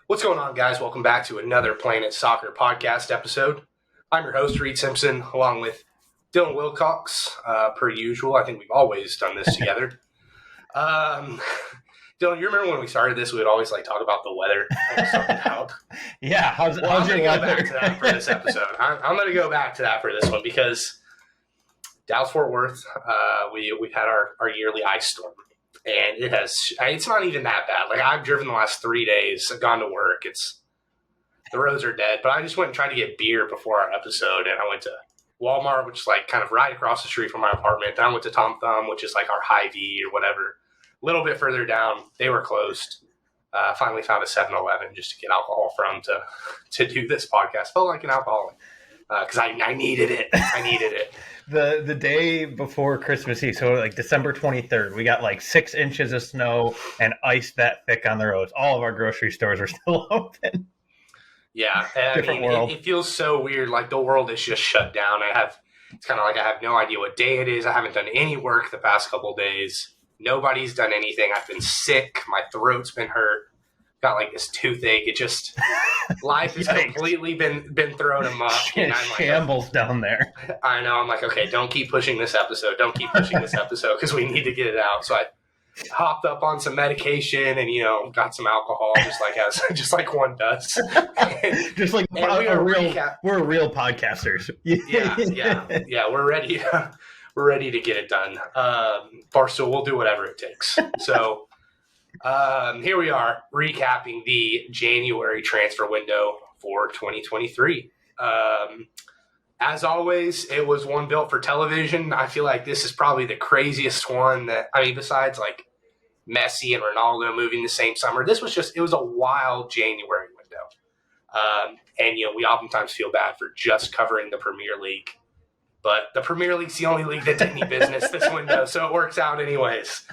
What's going on, guys? Welcome back to another Planet Soccer podcast episode. I'm your host, Reed Simpson, along with Dylan Wilcox, per usual. I think we've always done this together. Dylan, you remember when we started this, we would always talk about the weather and something out. Yeah, how's I'm going to your go weather? back to that for this episode. I'm going to go back to that for this one because Dallas-Fort Worth, we've had our yearly ice storm. And it's not even that bad. I've driven the last 3 days. I've gone to work. The roads are dead. But I just went and tried to get beer before our episode. And I went to Walmart, which is kind of right across the street from my apartment. Then I went to Tom Thumb, which is our Hy-Vee or whatever. A little bit further down, they were closed. Finally found a 7-Eleven just to get alcohol from to do this podcast. Felt like an alcoholic because I needed it. I needed it. The day before Christmas Eve, so December 23rd, we got 6 inches of snow and ice that thick on the roads. All of our grocery stores are still open. Yeah, Different world. It feels so weird. The world is just shut down. It's kind of I have no idea what day it is. I haven't done any work the past couple of days. Nobody's done anything. I've been sick. My throat's been hurt. Got this toothache. It just life has completely been thrown amok. And I'm shambles down there. I know. I'm okay, don't keep pushing this episode. Don't keep pushing this episode because we need to get it out. So I hopped up on some medication and got some alcohol, just like one does. We're real podcasters. yeah. We're ready. We're ready to get it done. Barstool, we'll do whatever it takes. So. Here we are recapping the January transfer window for 2023. As always, it was one built for television. I feel like this is probably the craziest one besides Messi and Ronaldo moving the same summer. It was a wild January window. And we oftentimes feel bad for just covering the Premier League, but the Premier League's the only league that did any business this window, so it works out anyways.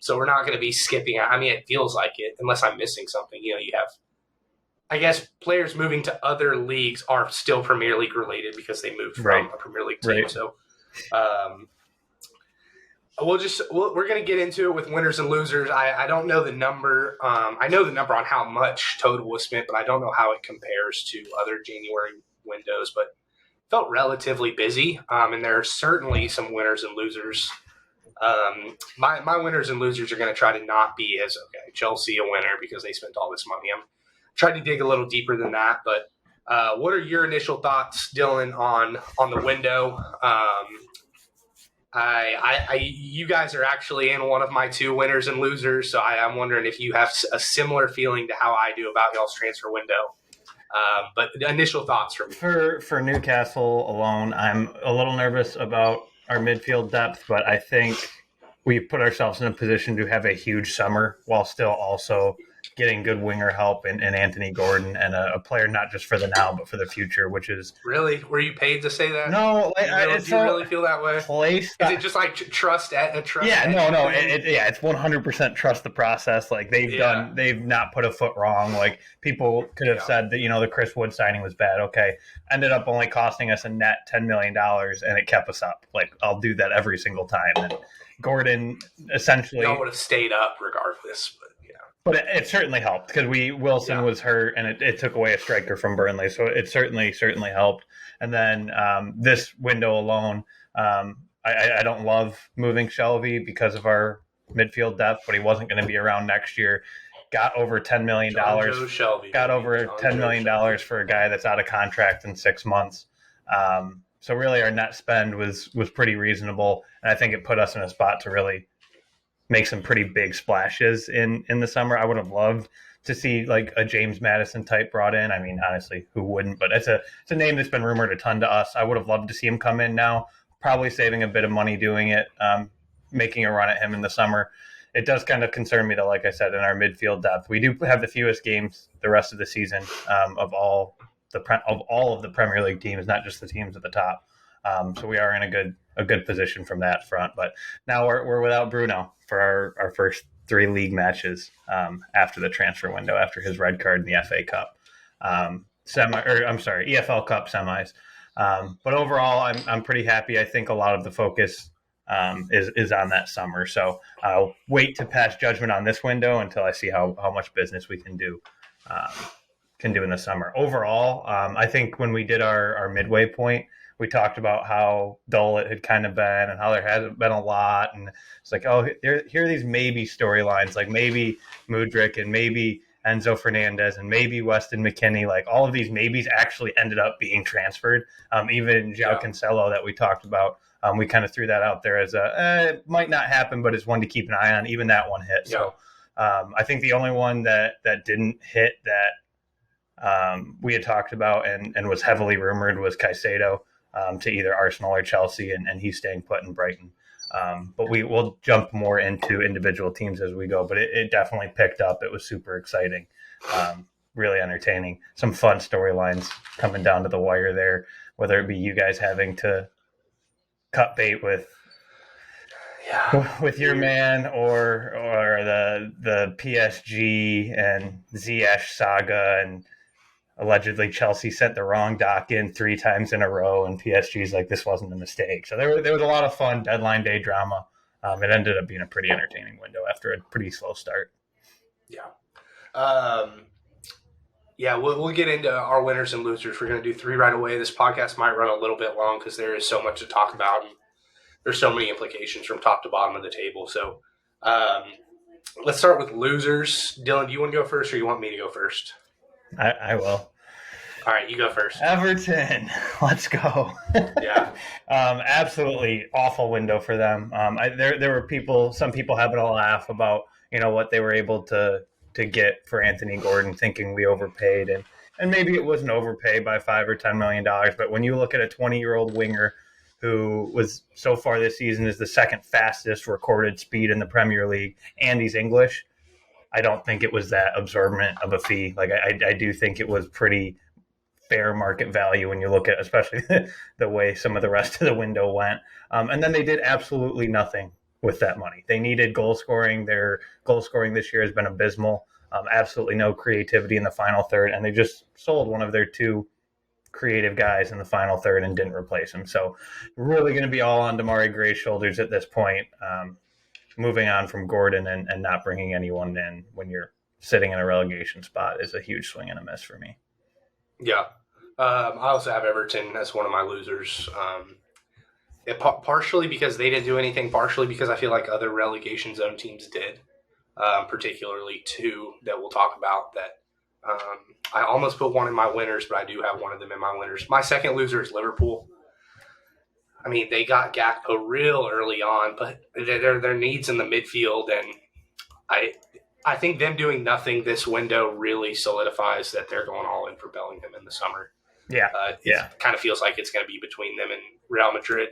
So we're not going to be skipping. It feels like it, unless I'm missing something. You have, I guess, players moving to other leagues are still Premier League related because they moved from a Premier League team. Right. So we're going to get into it with winners and losers. I don't know the number. I know the number on how much total was spent, but I don't know how it compares to other January windows. But felt relatively busy, and there are certainly some winners and losers. My winners and losers are going to try to not be as Chelsea a winner because they spent all this money. I'm trying to dig a little deeper than that, but what are your initial thoughts, Dylan, on the window? You guys are actually in one of my 2 winners and losers, so I'm wondering if you have a similar feeling to how I do about y'all's transfer window. But the initial thoughts from me. For Newcastle alone, I'm a little nervous about our midfield depth, but I think we put ourselves in a position to have a huge summer while still also getting good winger help in Anthony Gordon and a player not just for the now but for the future, which is really. Were you paid to say that? No, do you really feel that way? Is it just trust? Yeah, no. It's 100% trust the process. They've not put a foot wrong. People could have said that the Chris Wood signing was bad. Okay, ended up only costing us a net $10 million, and it kept us up. I'll do that every single time. And Gordon essentially y'all would have stayed up regardless. But it certainly helped because Wilson was hurt and it took away a striker from Burnley. So it certainly helped. And then this window alone, I don't love moving Shelby because of our midfield depth, but he wasn't going to be around next year. Got over $10 million. $10 million for a guy that's out of contract in 6 months. So really our net spend was pretty reasonable. And I think it put us in a spot to really make some pretty big splashes in the summer. I would have loved to see a James Madison type brought in. Honestly, who wouldn't? But it's a name that's been rumored a ton to us. I would have loved to see him come in now, probably saving a bit of money doing it, making a run at him in the summer. It does kind of concern me, though, like I said, in our midfield depth. We do have the fewest games the rest of the season of all of the Premier League teams, not just the teams at the top. So we are in a good position from that front. But now we're without Bruno for our first 3 league matches after the transfer window, after his red card in the FA Cup, EFL Cup semis. But overall, I'm pretty happy. I think a lot of the focus is on that summer. So I'll wait to pass judgment on this window until I see how much business we can do in the summer. Overall, I think when we did our midway point, we talked about how dull it had kind of been and how there hasn't been a lot. And it's like, oh, here are these maybe storylines, like maybe Mudryk and maybe Enzo Fernandez and maybe Weston McKennie. Like all of these maybes actually ended up being transferred. Even João Cancelo that we talked about, we kind of threw that out there as it might not happen, but it's one to keep an eye on. Even that one hit. So I think the only one that didn't hit that we had talked about and was heavily rumored was Caicedo to either Arsenal or Chelsea, and he's staying put in Brighton. But we will jump more into individual teams as we go. But it definitely picked up. It was super exciting, really entertaining. Some fun storylines coming down to the wire there, whether it be you guys having to cut bait with your man or the PSG and Ziyech saga, and allegedly Chelsea sent the wrong doc in 3 times in a row, and PSG's like, this wasn't a mistake. So there was a lot of fun deadline day drama. It ended up being a pretty entertaining window after a pretty slow start. We'll get into our winners and losers. We're going to do 3 right away. This podcast might run a little bit long because there is so much to talk about, and there's so many implications from top to bottom of the table. So let's start with losers. Dylan, do you want to go first or you want me to go first? I will. All right, you go first. Everton, let's go. Absolutely awful window for them. There were some people having a laugh about what they were able to get for Anthony Gordon, thinking we overpaid, and maybe it wasn't overpaid by $5 or $10 million. But when you look at a 20-year-old winger who was so far this season is the second fastest recorded speed in the Premier League, and he's English, I don't think it was that absorbent of a fee. Like I do think it was pretty fair market value when you look at, especially the way some of the rest of the window went. And then they did absolutely nothing with that money. They needed goal scoring. Their goal scoring this year has been abysmal. Absolutely no creativity in the final third, and they just sold one of their 2 creative guys in the final third and didn't replace him. So really going to be all on Damari Gray's shoulders at this point. Moving on from Gordon and not bringing anyone in when you're sitting in a relegation spot is a huge swing and a miss for me. Yeah. I also have Everton as one of my losers. Partially because they didn't do anything, partially because I feel like other relegation zone teams did, particularly 2 that we'll talk about that I almost put one in my winners, but I do have one of them in my winners. My second loser is Liverpool. I mean, they got Gakpo real early on, but their needs in the midfield, and I think them doing nothing this window really solidifies that they're going all in for Bellingham in the summer. It kind of feels like it's going to be between them and Real Madrid.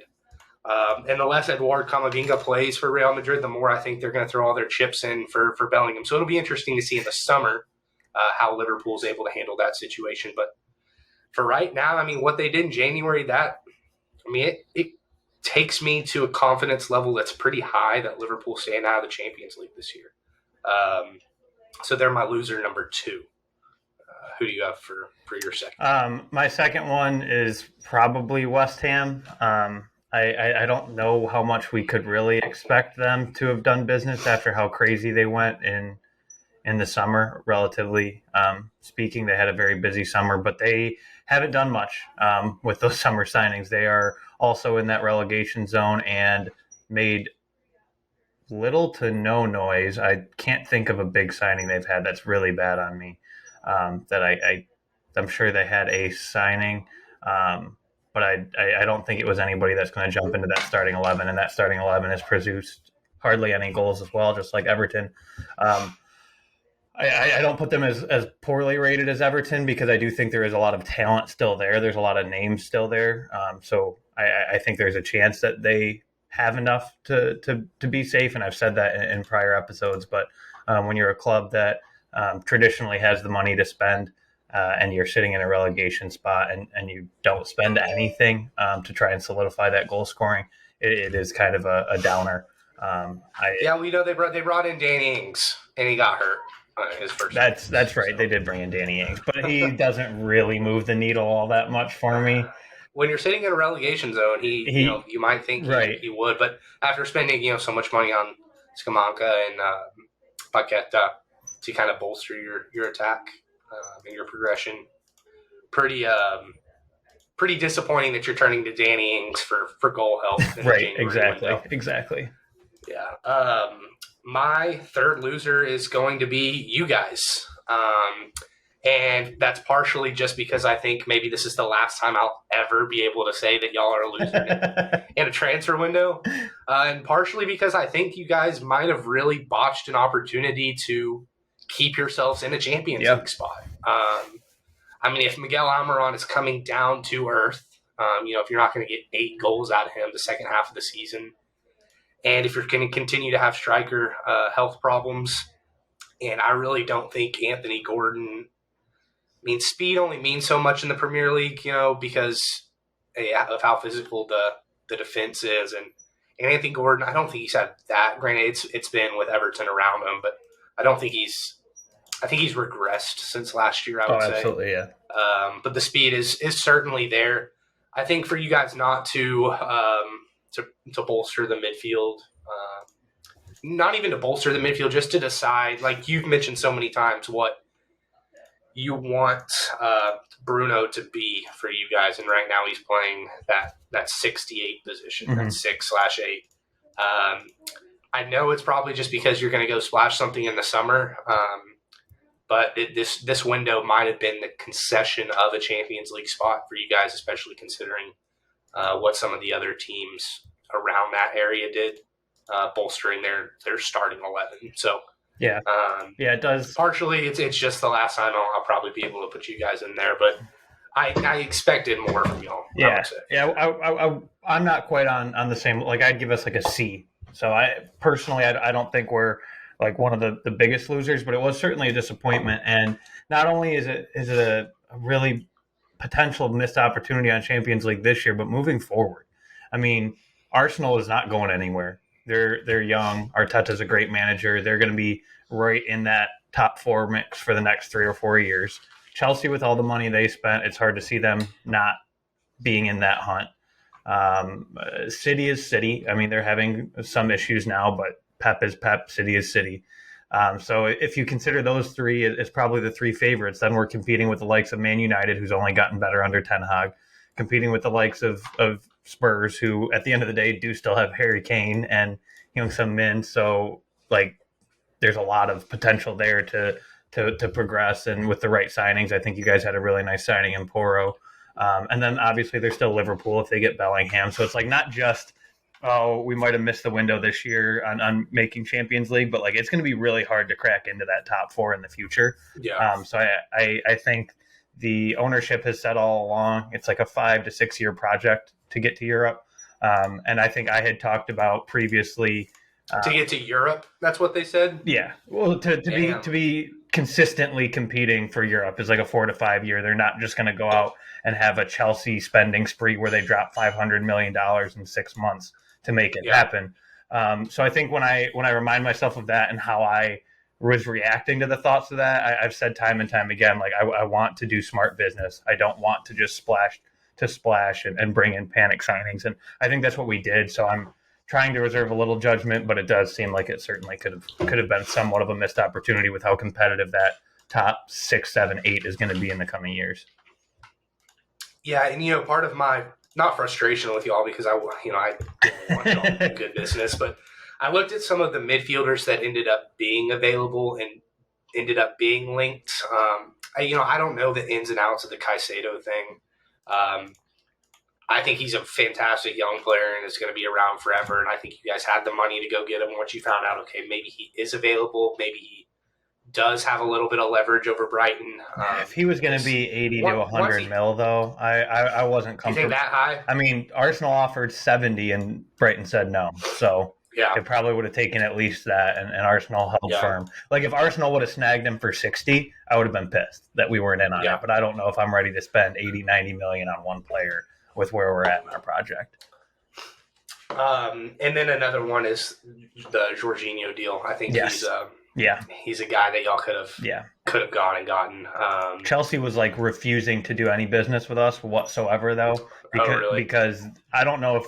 And the less Eduard Camavinga plays for Real Madrid, the more I think they're going to throw all their chips in for Bellingham. So it'll be interesting to see in the summer how Liverpool's able to handle that situation. But for right now, I mean, what they did in January, it takes me to a confidence level that's pretty high that Liverpool's staying out of the Champions League this year. So they're my loser number 2. Who do you have for your second? My second one is probably West Ham. I don't know how much we could really expect them to have done business after how crazy they went in the summer, relatively speaking. They had a very busy summer, but they haven't done much with those summer signings. They are also in that relegation zone and made little to no noise. I can't think of a big signing they've had that's really bad on me. I'm sure they had a signing, but I don't think it was anybody that's going to jump into that starting 11, and that starting 11 has produced hardly any goals as well, just like Everton. I don't put them as poorly rated as Everton because I do think there is a lot of talent still there. There's a lot of names still there. So I think there's a chance that they have enough to be safe, and I've said that in prior episodes. But when you're a club that traditionally has the money to spend and you're sitting in a relegation spot and you don't spend anything to try and solidify that goal scoring, it is kind of a downer. We know they brought in Danny Ings, and he got hurt. His first that's right. So. They did bring in Danny Ings, but he doesn't really move the needle all that much for me. when you're sitting in a relegation zone, you might think he would, but after spending so much money on Scamacca and Paqueta to kind of bolster your attack and your progression, pretty disappointing that you're turning to Danny Ings for goal help. In the January window. Exactly. Yeah. My third loser is going to be you guys. And that's partially just because I think maybe this is the last time I'll ever be able to say that y'all are a loser in a transfer window. And partially because I think you guys might have really botched an opportunity to keep yourselves in a Champions League spot. I mean, if Miguel Almiron is coming down to earth, if you're not going to get 8 goals out of him the second half of the season, and if you're going to continue to have striker health problems, and I really don't think Anthony Gordon – I mean, speed only means so much in the Premier League, because of how physical the defense is. And Anthony Gordon, I don't think he's had that. Granted, it's been with Everton around him, but I think he's regressed since last year, I would say. Absolutely, yeah. But the speed is certainly there. I think for you guys not to bolster the midfield, not even to bolster the midfield, just to decide, like you've mentioned so many times, what you want Bruno to be for you guys, and right now he's playing that 68 position, that 6/8. I know it's probably just because you're going to go splash something in the summer, but this window might have been the concession of a Champions League spot for you guys, especially considering what some of the other teams around that area did, bolstering their starting 11. So. Yeah, it does. Partially, it's just the last time I'll probably be able to put you guys in there, but I expected more from y'all. I'm not quite on the same. Like, I'd give us like a C. So I don't think we're like one of the biggest losers, but it was certainly a disappointment. And not only is it a really potential missed opportunity on Champions League this year, but moving forward, I mean, Arsenal is not going anywhere. They're young. Arteta's a great manager. They're going to be right in that top 4 mix for the next 3 or 4 years. Chelsea, with all the money they spent, it's hard to see them not being in that hunt. City is City. I mean, they're having some issues now, but Pep is Pep. City is City. So if you consider those 3 as probably the 3 favorites, then we're competing with the likes of Man United, who's only gotten better under Ten Hag, competing with the likes of Spurs, who at the end of the day do still have Harry Kane and Heung-Min Min. So like, there's a lot of potential there to progress. And with the right signings, I think you guys had a really nice signing in Porro. And then obviously there's still Liverpool if they get Bellingham. So it's like not just, we might have missed the window this year on making Champions League, but like it's going to be really hard to crack into that top 4 in the future. Yeah. So I think the ownership has said all along it's like a 5 to 6 year project to get to Europe. And I think I had talked about previously to get to Europe. That's what they said. Yeah. Well, to be consistently competing for Europe is like a 4 to 5 year. They're not just going to go out and have a Chelsea spending spree where they drop $500 million in 6 months to make it happen. So I think when I remind myself of that and how I was reacting to the thoughts of that, I've said time and time again, like I want to do smart business. I don't want to just splash and bring in panic signings. And I think that's what we did. So I'm trying to reserve a little judgment, but it does seem like it certainly could have been somewhat of a missed opportunity with how competitive that top 6, 7, 8 is going to be in the coming years. Yeah, and part of my not frustration with y'all, because I didn't want y'all to do good business, but I looked at some of the midfielders that ended up being available and ended up being linked. I don't know the ins and outs of the Caicedo thing. I think he's a fantastic young player and is going to be around forever. And I think you guys had the money to go get him once you found out, okay, maybe he is available. Maybe he does have a little bit of leverage over Brighton. If he was going to be 80 to 100 mil, though, I wasn't comfortable. You think that high? I mean, Arsenal offered 70 and Brighton said no. So it probably would have taken at least that, and Arsenal held firm. Like, if Arsenal would have snagged him for 60, I would have been pissed that we weren't in on it. But I don't know if I'm ready to spend 80, 90 million on one player with where we're at in our project. And then another one is the Jorginho deal. I think Yeah. He's a guy that y'all could have gone and gotten. Chelsea was like refusing to do any business with us whatsoever, though, because I don't know if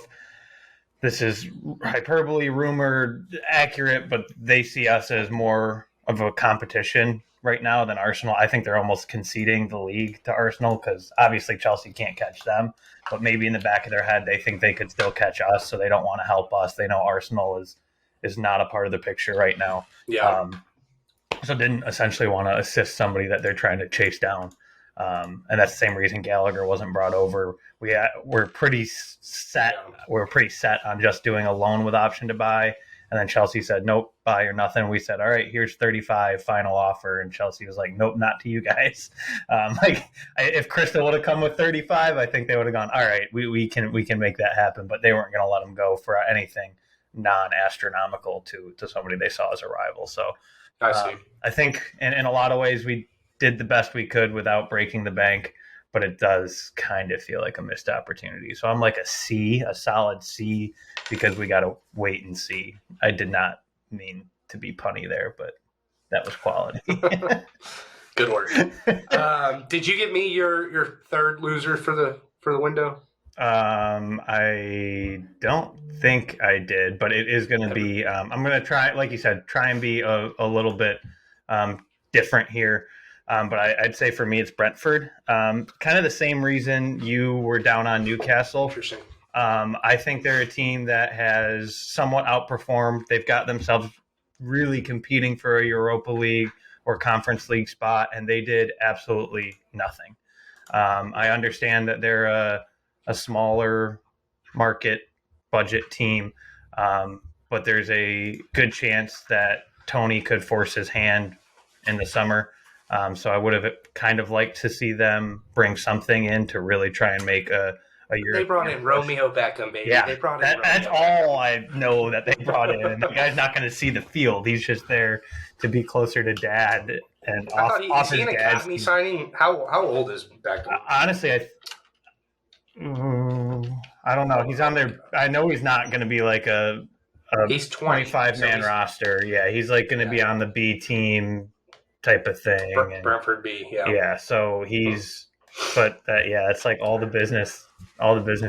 this is hyperbole, rumored, accurate, but they see us as more of a competition right now than Arsenal. I think they're almost conceding the league to Arsenal because obviously Chelsea can't catch them, but maybe in the back of their head they think they could still catch us, so they don't want to help us. They know Arsenal is not a part of the picture right now. Yeah. So didn't essentially want to assist somebody that they're trying to chase down. And that's the same reason Gallagher wasn't brought over. We're pretty set. We're pretty set on just doing a loan with option to buy. And then Chelsea said, nope, buy or nothing. We said, all right, here's 35 final offer. And Chelsea was like, nope, not to you guys. If Crystal would have come with 35, I think they would have gone, all right, we can make that happen. But they weren't going to let him go for anything non-astronomical to somebody they saw as a rival. So I think in a lot of ways we did the best we could without breaking the bank, but it does kind of feel like a missed opportunity. So I'm like a C, a solid C, because we got to wait and see. I did not mean to be punny there, but that was quality. Good work. Did you give me your third loser for the window? I don't think I did, but it is going to be. I'm going to try, like you said, try and be a little bit different here. But I'd say for me, it's Brentford. Kind of the same reason you were down on Newcastle. Interesting. I think they're a team that has somewhat outperformed. They've got themselves really competing for a Europa League or Conference League spot, and they did absolutely nothing. I understand that they're a smaller market budget team, but there's a good chance that Tony could force his hand in the summer. So I would have kind of liked to see them bring something in to really try and make a European They brought in push. Romeo Beckham, baby. Yeah, they brought in that's all I know that they brought in. And the guy's not going to see the field. He's just there to be closer to dad and is he an academy signing? How old is Beckham? Honestly, I don't know. He's on there. I know he's not going to be like a he's 25-man roster. Yeah, he's like going to be on the B team type of thing. Brentford B, yeah. Yeah, so he's, but it's like all the business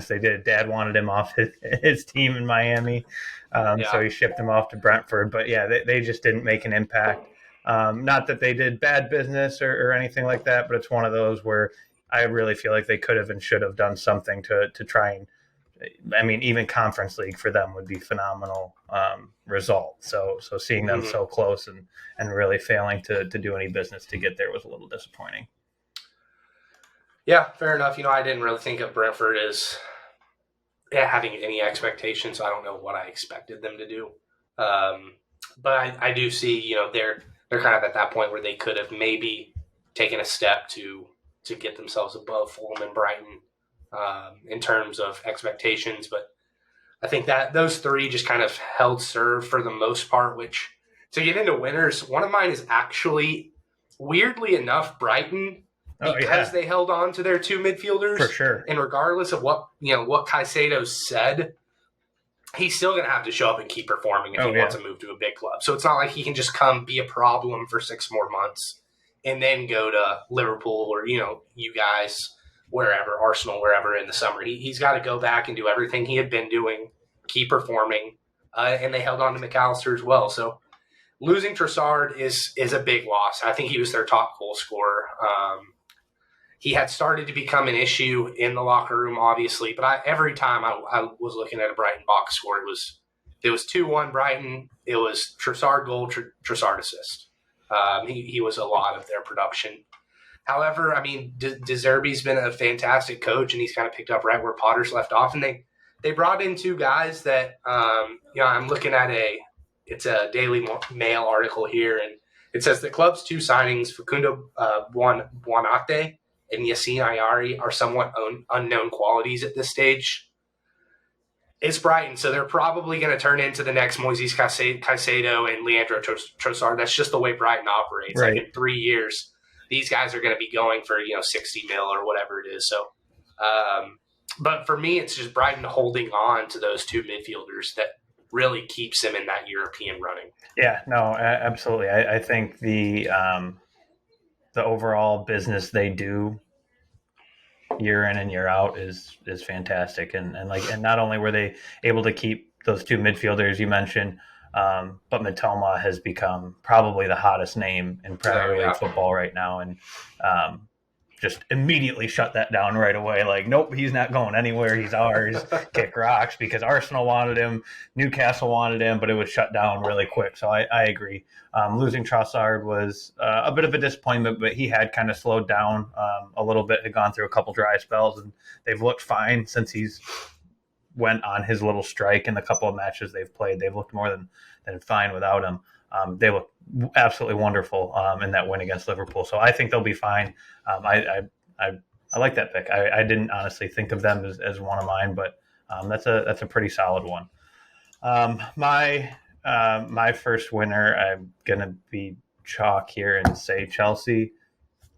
they did. Dad wanted him off his team in Miami, so he shipped him off to Brentford. But yeah, they just didn't make an impact. Not that they did bad business or anything like that, but it's one of those where I really feel like they could have and should have done something to try and, I mean, even Conference League for them would be phenomenal result. So seeing them so close and really failing to do any business to get there was a little disappointing. Yeah, fair enough. I didn't really think of Brentford as having any expectations. I don't know what I expected them to do. But I do see, they're kind of at that point where they could have maybe taken a step to get themselves above Fulham and Brighton in terms of expectations. But I think that those three just kind of held serve for the most part, which to get into winners, one of mine is actually, weirdly enough, Brighton, because they held on to their two midfielders. For sure. And regardless of what Caicedo said, he's still going to have to show up and keep performing if he wants to move to a big club. So it's not like he can just come be a problem for 6 more months and then go to Liverpool or, you guys, wherever, Arsenal, wherever in the summer. He's got to go back and do everything he had been doing, keep performing, and they held on to McAllister as well. So losing Trossard is a big loss. I think he was their top goal scorer. He had started to become an issue in the locker room, obviously, but every time I was looking at a Brighton box score, it was 2-1 Brighton. It was Trossard goal, Trossard assist. He was a lot of their production. However, I mean, De Zerbi's been a fantastic coach, and he's kind of picked up right where Potter's left off. And they brought in two guys that, I'm looking at it's a Daily Mail article here, and it says the club's two signings, Facundo Buonate and Yassine Ayari, are somewhat unknown qualities at this stage. It's Brighton, so they're probably going to turn into the next Moises Caicedo and Leandro Trossard. That's just the way Brighton operates. Right. Like in 3 years, these guys are going to be going for 60 mil or whatever it is. So, but for me, it's just Brighton holding on to those two midfielders that really keeps him in that European running. Yeah, no, absolutely. I think the overall business they do year in and year out is fantastic, and not only were they able to keep those two midfielders you mentioned, but Matoma has become probably the hottest name in Premier League football right now, and just immediately shut that down right away. Like, nope, he's not going anywhere. He's ours. Kick rocks, because Arsenal wanted him, Newcastle wanted him, but it was shut down really quick. So I agree. Losing Trossard was a bit of a disappointment, but he had kind of slowed down a little bit, had gone through a couple dry spells, and they've looked fine since he's went on his little strike. In the couple of matches they've played, they've looked more than fine without him. They look absolutely wonderful in that win against Liverpool. So I think they'll be fine. I like that pick. I didn't honestly think of them as one of mine, but that's a pretty solid one. My first winner, I'm gonna be chalk here and say Chelsea.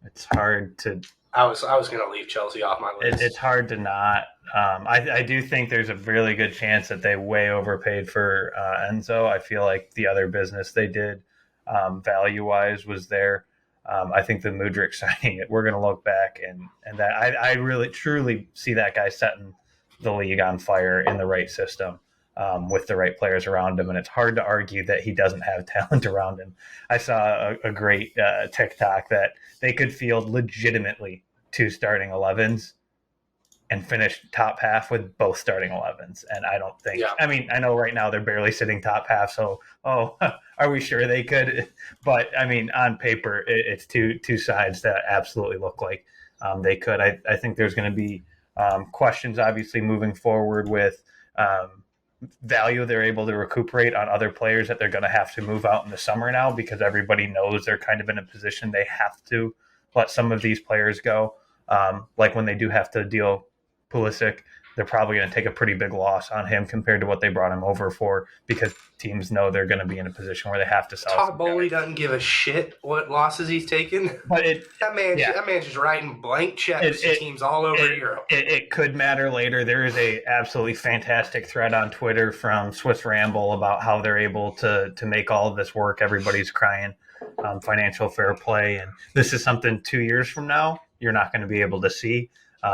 It's hard to. I was going to leave Chelsea off my list. It's hard to not. I do think there's a really good chance that they way overpaid for Enzo. I feel like the other business they did value-wise was there. I think the Mudryk signing, we're going to look back and that I really truly see that guy setting the league on fire in the right system with the right players around him. And it's hard to argue that he doesn't have talent around him. I saw a great TikTok that they could field legitimately 2 starting 11s and finish top half with both starting 11s. And I don't think, I mean, I know right now they're barely sitting top half. So, are we sure they could? But I mean, on paper, it's two sides that absolutely look like they could. I think there's going to be questions, obviously, moving forward with value they're able to recuperate on other players that they're going to have to move out in the summer now, because everybody knows they're kind of in a position they have to let some of these players go. Like when they do have to deal Pulisic, they're probably going to take a pretty big loss on him compared to what they brought him over for, because teams know they're going to be in a position where they have to sell. Todd Bowley doesn't give a shit what losses he's taken. But that man's just writing blank checks to teams all over Europe. It could matter later. There is a absolutely fantastic thread on Twitter from Swiss Ramble about how they're able to make all of this work. Everybody's crying financial fair play, and this is something 2 years from now you're not going to be able to see.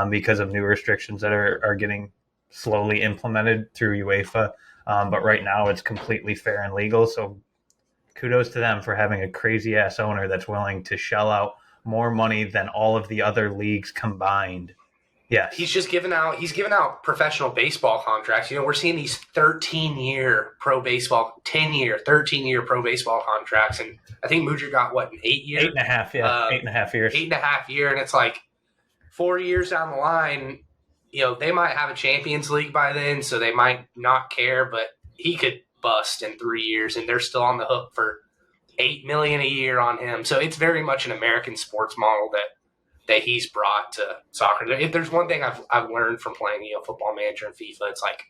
Because of new restrictions that are getting slowly implemented through UEFA. But right now it's completely fair and legal. So kudos to them for having a crazy-ass owner that's willing to shell out more money than all of the other leagues combined. Yes. He's given out professional baseball contracts. You know, we're seeing these 13-year pro baseball, 10-year, 13-year pro baseball contracts. And I think Mudryk got, an 8-year? 8.5, yeah. 8.5 years. 8.5 year, and it's like, 4 years down the line, you know, they might have a Champions League by then, so they might not care, but he could bust in 3 years, and they're still on the hook for $8 million a year on him. So it's very much an American sports model that he's brought to soccer. If there's one thing I've learned from playing, Football Manager and FIFA, it's like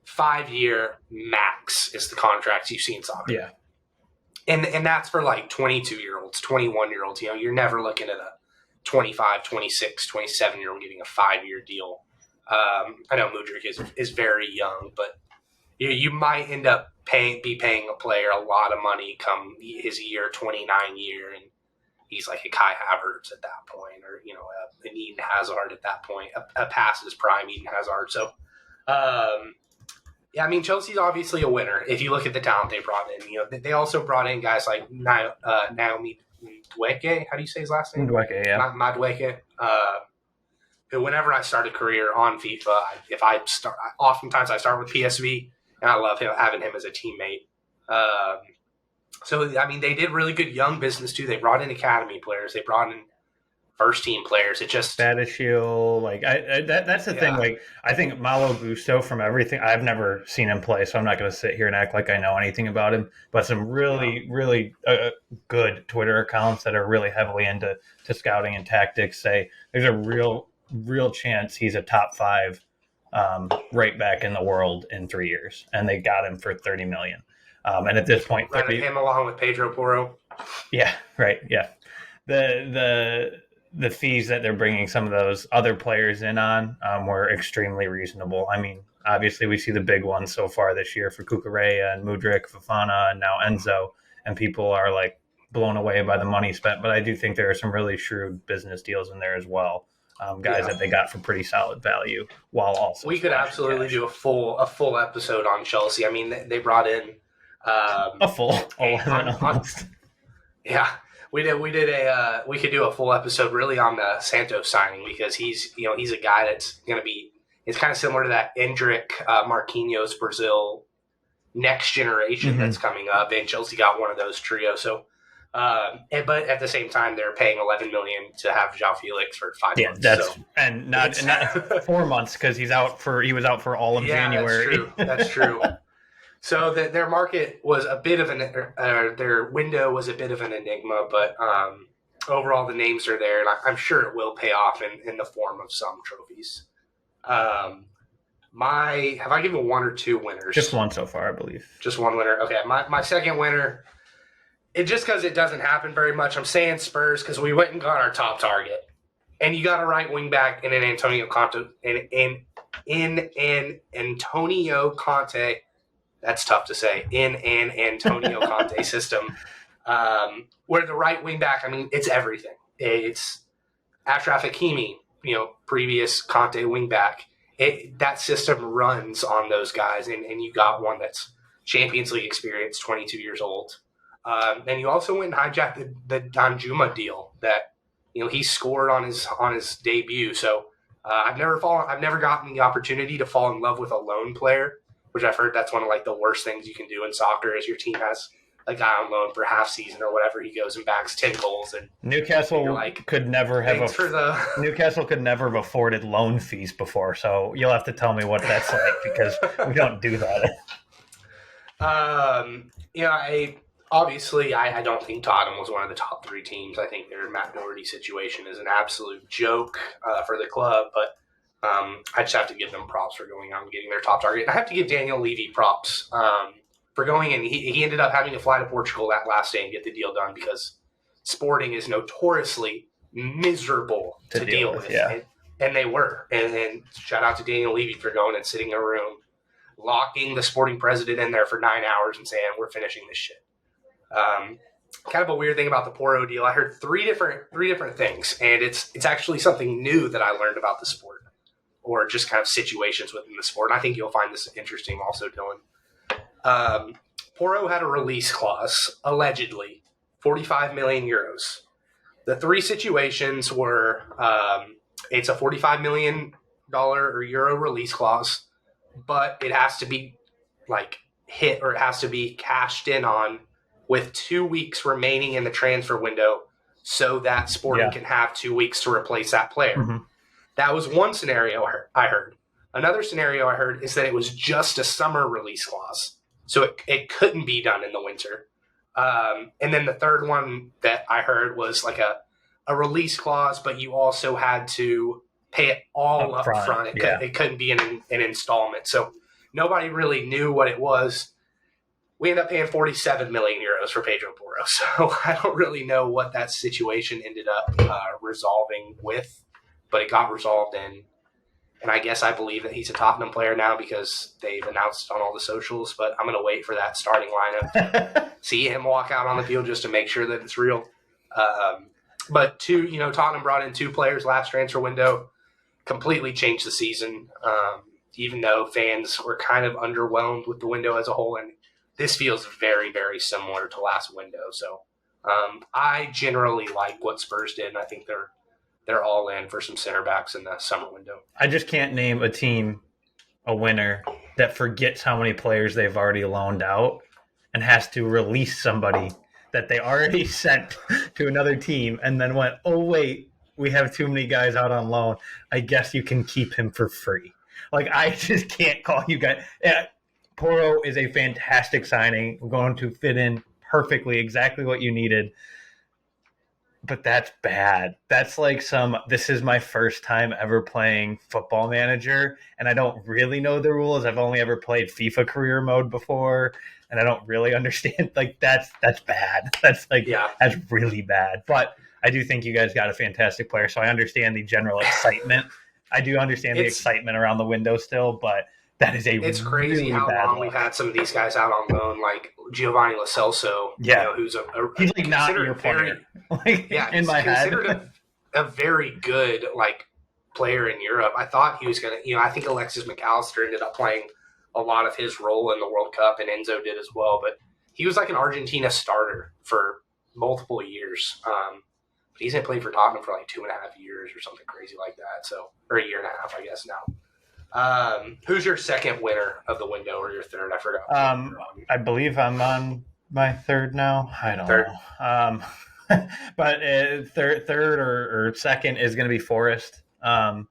5-year max is the contracts you see in soccer. Yeah. And that's for like 22-year-olds, 21-year-olds. You know, you're never looking at a 25, 26, 27-year-old getting a 5-year deal. I know Mudryk is very young, but you might end up paying a player a lot of money come his year 29 year, and he's like a Kai Havertz at that point, or an Eden Hazard at that point, a past his prime Eden Hazard. So, I mean, Chelsea's obviously a winner if you look at the talent they brought in. They also brought in guys like Naomi Madueke, how do you say his last name? Madueke, yeah. Madueke. Who, whenever I start a career on FIFA, oftentimes I start with PSV, and I love having him as a teammate. So, I mean, they did really good young business, too. They brought in academy players. They brought in first-team players. It just... Badishiel, that's the thing. Like, I think Malo Gusto, from everything... I've never seen him play, so I'm not going to sit here and act like I know anything about him. But some really, really good Twitter accounts that are really heavily into scouting and tactics say there's a real chance he's a top 5 right back in the world in 3 years. And they got him for $30 million. And at this point... him along with Pedro Porro. Yeah, right, yeah. The fees that they're bringing some of those other players in on were extremely reasonable. I mean, obviously we see the big ones so far this year for Kukureya and Mudryk, Fofana, and now Enzo, and people are like blown away by the money spent. But I do think there are some really shrewd business deals in there as well. Guys that they got for pretty solid value, while also we could absolutely do a full episode on Chelsea. I mean, they brought in a full 11 almost. Yeah, we could do a full episode really on the Santos signing, because he's a guy that's going to be, it's kind of similar to that Endrick, Marquinhos, Brazil next generation that's coming up, and Chelsea got one of those trio. So, but at the same time, they're paying $11 million to have João Felix for 5 months. That's and not 4 months, because he was out for all of January. That's true. So their market was a bit of their window was a bit of an enigma, but overall the names are there, and I'm sure it will pay off in the form of some trophies. Have I given one or two winners? Just one so far, I believe. Just one winner. Okay, my second winner. Just because it doesn't happen very much, I'm saying Spurs, because we went and got our top target, and you got a right wing back in an Antonio Conte in an Antonio Conte. That's tough to say. In an Antonio Conte system, where the right wing back, I mean, it's everything. It's Achraf Hakimi, previous Conte wing back. That system runs on those guys, and you got one that's Champions League experience, 22 years old. And you also went and hijacked the Danjuma deal that he scored on his debut. So I've never gotten the opportunity to fall in love with a lone player, which I've heard that's one of like the worst things you can do in soccer, is your team has a guy on loan for half season or whatever. He goes and backs 10 goals, and Newcastle could never have afforded loan fees before. So you'll have to tell me what that's like, because we don't do that. I don't think Tottenham was one of the top 3 teams. I think their Matt Doherty situation is an absolute joke for the club, but I just have to give them props for going out and getting their top target. And I have to give Daniel Levy props for going in. He ended up having to fly to Portugal that last day and get the deal done, because Sporting is notoriously miserable to deal with. Yeah. And they were. And shout out to Daniel Levy for going and sitting in a room, locking the Sporting president in there for 9 hours and saying, we're finishing this shit. Kind of a weird thing about the Porro deal. I heard three different things, and it's actually something new that I learned about the sport, or just kind of situations within the sport. And I think you'll find this interesting also, Dylan. Porro had a release clause, allegedly, 45 million euros. The 3 situations were, it's a $45 million or euro release clause, but it has to be hit, or it has to be cashed in on with 2 weeks remaining in the transfer window, so that Sporting can have 2 weeks to replace that player. Mm-hmm. That was one scenario I heard. Another scenario I heard is that it was just a summer release clause, so it couldn't be done in the winter. And then the third one that I heard was like a release clause, but you also had to pay it all up front. It couldn't be an installment. So nobody really knew what it was. We ended up paying 47 million euros for Pedro Porro. So I don't really know what that situation ended up resolving with, but it got resolved in. And I believe that he's a Tottenham player now, because they've announced on all the socials, but I'm going to wait for that starting lineup, see him walk out on the field just to make sure that it's real. But Tottenham brought in 2 players last transfer window, completely changed the season, even though fans were kind of underwhelmed with the window as a whole. And this feels very, very similar to last window. So I generally like what Spurs did, and I think they're all in for some center backs in the summer window. I just can't name a winner that forgets how many players they've already loaned out and has to release somebody that they already sent to another team and then went, oh, wait, we have too many guys out on loan. I guess you can keep him for free. I just can't call you guys. Yeah, Porro is a fantastic signing. We're going to fit in perfectly, exactly what you needed. But that's bad. That's this is my first time ever playing Football Manager, and I don't really know the rules. I've only ever played FIFA career mode before, and I don't really understand. That's bad. That's really bad. But I do think you guys got a fantastic player, so I understand the general excitement. I do understand the excitement around the window still, but That is it's crazy really how bad long look. we've had some of these guys out on loan, like Giovanni Lo Celso, Yeah, who's he's like not your player. Like yeah, in he's my considered head. a very good like player in Europe. I thought he was gonna, I think Alexis McAllister ended up playing a lot of his role in the World Cup, and Enzo did as well. But he was like an Argentina starter for multiple years. But he's gonna play for Tottenham for like 2.5 years or something crazy like that. So, or a year and a half, I guess now. Who's your second winner of the window, or your third? I forgot. I believe I'm on my third now. I don't Third. know. But third or second is going to be Forest. Kind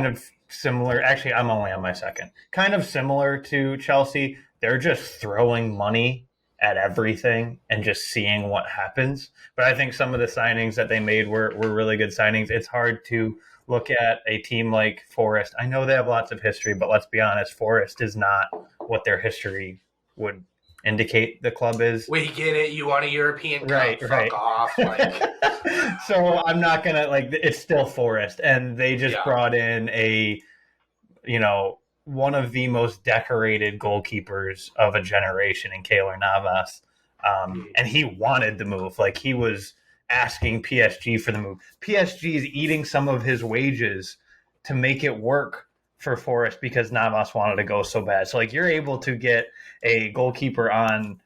of similar. Actually, I'm only on my second. Kind of similar to Chelsea. They're just throwing money at everything and just seeing what happens. But I think some of the signings that they made were really good signings. It's hard to look at a team like Forest. I know they have lots of history, but let's be honest, Forest is not what their history would indicate the club is. We get it. You want a European right, cup? right. Fuck off. Like. So I'm not gonna it's still Forest, and they just brought in one of the most decorated goalkeepers of a generation in Keylor Navas, and he wanted the move. Like he was asking PSG for the move. PSG is eating some of his wages to make it work for Forest because Navas wanted to go so bad. So you're able to get a goalkeeper on,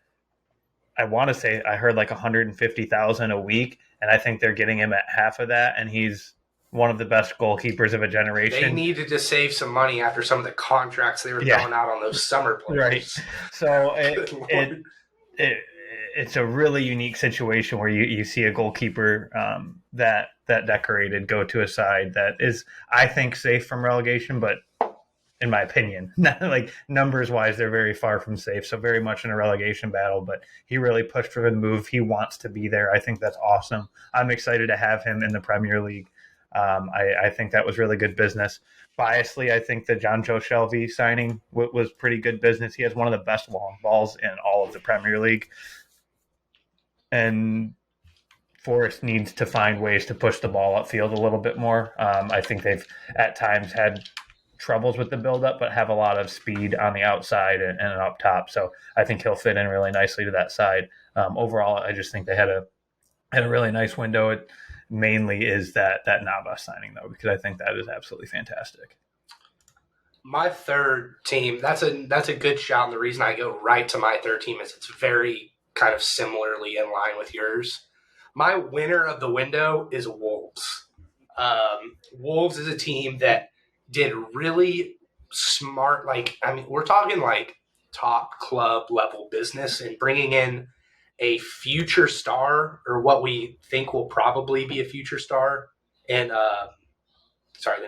I want to say I heard 150,000 a week, and I think they're getting him at half of that, and he's one of the best goalkeepers of a generation. They needed to save some money after some of the contracts they were throwing out on those summer players. Right. So it's a really unique situation where you see a goalkeeper that decorated go to a side that is, I think, safe from relegation, but in my opinion, numbers wise, they're very far from safe. So very much in a relegation battle, but he really pushed for the move. He wants to be there. I think that's awesome. I'm excited to have him in the Premier League. I think that was really good business. Biasly, I think the John Joe Shelby signing was pretty good business. He has one of the best long balls in all of the Premier League. And Forest needs to find ways to push the ball upfield a little bit more. I think they've at times had troubles with the build-up, but have a lot of speed on the outside and up top. So I think he'll fit in really nicely to that side. Overall, I just think they had a really nice window. It mainly is that Navas signing, though, because I think that is absolutely fantastic. My third team, that's a good shout, and the reason I go right to my third team is it's very kind of similarly in line with yours. My winner of the window is Wolves. Wolves is a team that did really smart, we're talking top club level business and bringing in a future star, or what we think will probably be a future star, and the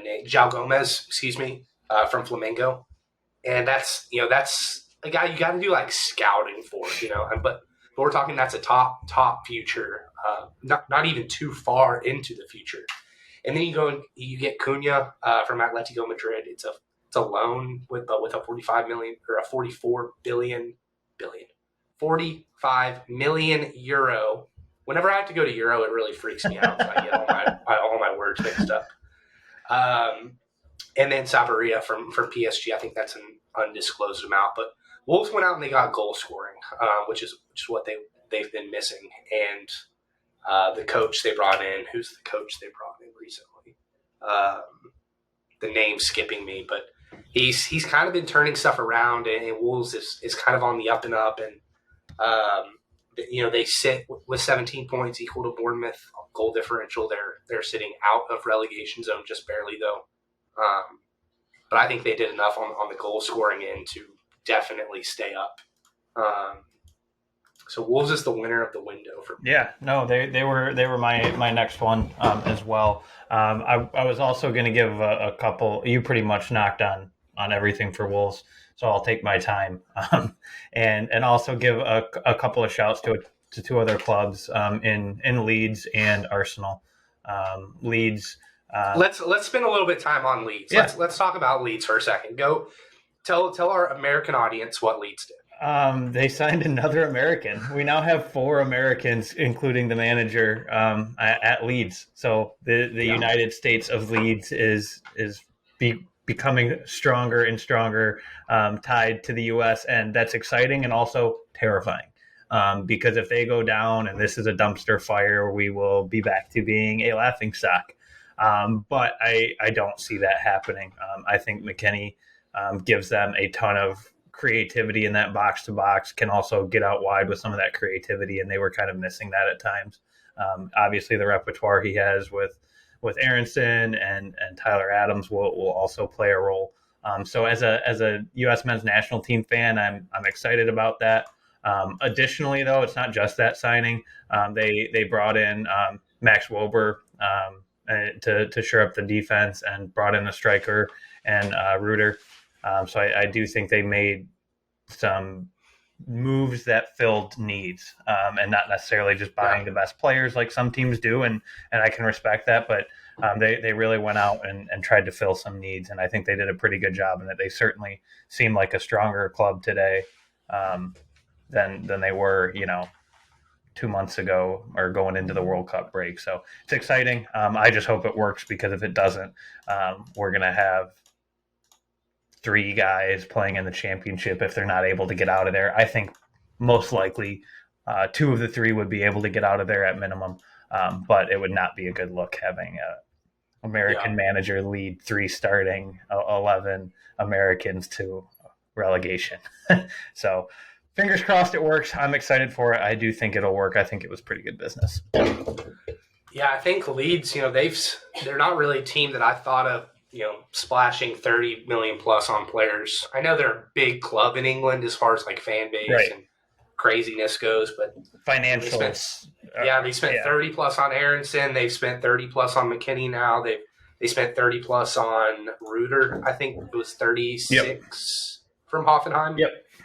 name, João Gomez, from Flamengo. And that's a guy you got to do scouting for, but we're talking that's a top future, not even too far into the future. And then you go and you get Cunha from Atletico Madrid. It's a loan with a 45 million or a 45 million euro. Whenever I have to go to euro, it really freaks me out. I get all my words mixed up. And then Savaria from PSG. I think that's an undisclosed amount. But Wolves went out and they got goal scoring, which is what they've been missing. And the coach they brought in. Who's the coach they brought in recently? The name's skipping me, but he's kind of been turning stuff around, and Wolves is kind of on the up and up. And they sit with 17 points, equal to Bournemouth goal differential. They're sitting out of relegation zone just barely, though. But I think they did enough on the goal scoring end to definitely stay up. So Wolves is the winner of the window for me. Yeah, no, they were my next one as well. I was also going to give a couple. You pretty much knocked on everything for Wolves, so I'll take my time and also give a couple of shouts to two other clubs in Leeds and Arsenal. Leeds. Let's spend a little bit of time on Leeds. Yeah. Let's talk about Leeds for a second. Go tell our American audience what Leeds did. They signed another American. We now have 4 Americans, including the manager, at Leeds. So the United States of Leeds is becoming stronger and stronger, tied to the U.S., and that's exciting and also terrifying. Because if they go down and this is a dumpster fire, we will be back to being a laughingstock. But I don't see that happening. I think McKinney gives them a ton of creativity in that box to box, can also get out wide with some of that creativity, and they were kind of missing that at times. Obviously, the repertoire he has with Aronson and Tyler Adams will also play a role. So as a U.S. men's national team fan, I'm excited about that. Additionally, though, it's not just that signing. They brought in Max Wober to shore up the defense and brought in a striker and Reuter. So I do think they made some moves that filled needs, and not necessarily just buying the best players like some teams do. And I can respect that, but they really went out and tried to fill some needs. And I think they did a pretty good job, and that they certainly seem like a stronger club today than they were, 2 months ago or going into the World Cup break. So it's exciting. I just hope it works, because if it doesn't, we're going to have 3 guys playing in the championship if they're not able to get out of there. I think most likely 2 of the 3 would be able to get out of there at minimum, but it would not be a good look having a American manager lead 3 starting 11 Americans to relegation. So fingers crossed it works. I'm excited for it. I do think it'll work. I think it was pretty good business. Yeah, I think Leeds, they're not really a team that I thought of, splashing 30 million plus on players. I know they're a big club in England as far as like fan base and craziness goes, but financial. They spent 30 plus on Aronson. They've spent 30 plus on McKinney now. They spent 30 plus on Reuter. I think it was 36 from Hoffenheim.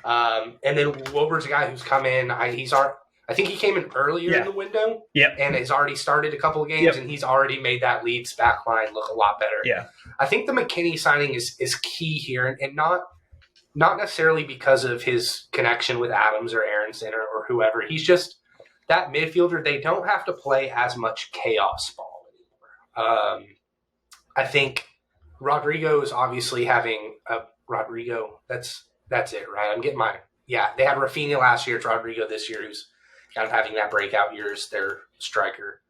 And then Wober's a guy who's come in. I think he came in earlier in the window and has already started a couple of games, and he's already made that Leeds back line look a lot better. I think the McKinney signing is key here, and not necessarily because of his connection with Adams or Aronson or whoever. He's just that midfielder. They don't have to play as much chaos ball anymore. I think Rodrigo is obviously having a Rodrigo. That's it, right? I'm getting they had Rafinha last year. It's Rodrigo this year who's kind of having that breakout year as their striker.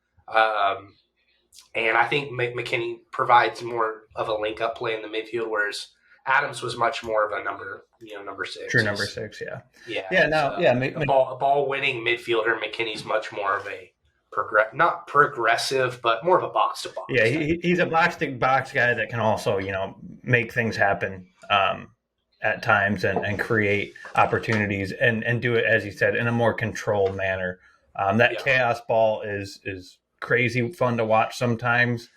And I think McKinney provides more of a link-up play in the midfield, whereas Adams was much more of a number 6. True number 6, a ball-winning midfielder. McKinney's much more of a not progressive, but more of a box-to-box. Yeah, he's a box-to-box guy that can also, make things happen at times and create opportunities and do it, as you said, in a more controlled manner. Chaos ball is crazy fun to watch sometimes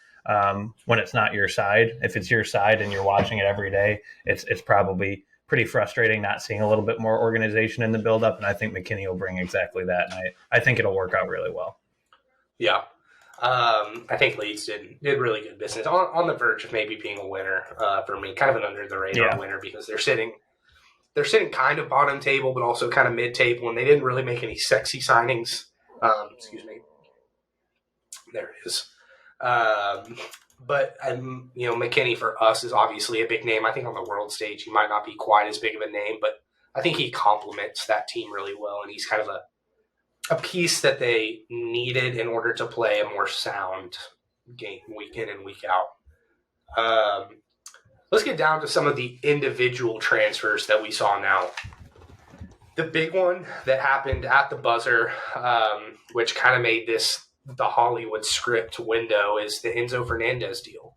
when it's not your side. If it's your side and you're watching it every day, it's probably pretty frustrating not seeing a little bit more organization in the build-up, and I think McKinney will bring exactly that, and I think it'll work out really well. Yeah. I think Leeds did really good business on the verge of maybe being a winner for me, kind of an under the radar winner, because they're sitting kind of bottom table, but also kind of mid table, and they didn't really make any sexy signings. Excuse me. There it is. But McKinney for us is obviously a big name. I think on the world stage he might not be quite as big of a name, but I think he complements that team really well, and he's kind of a piece that they needed in order to play a more sound game week in and week out. Let's get down to some of the individual transfers that we saw now. The big one that happened at the buzzer, which kind of made this the Hollywood script window, is the Enzo Fernandez deal.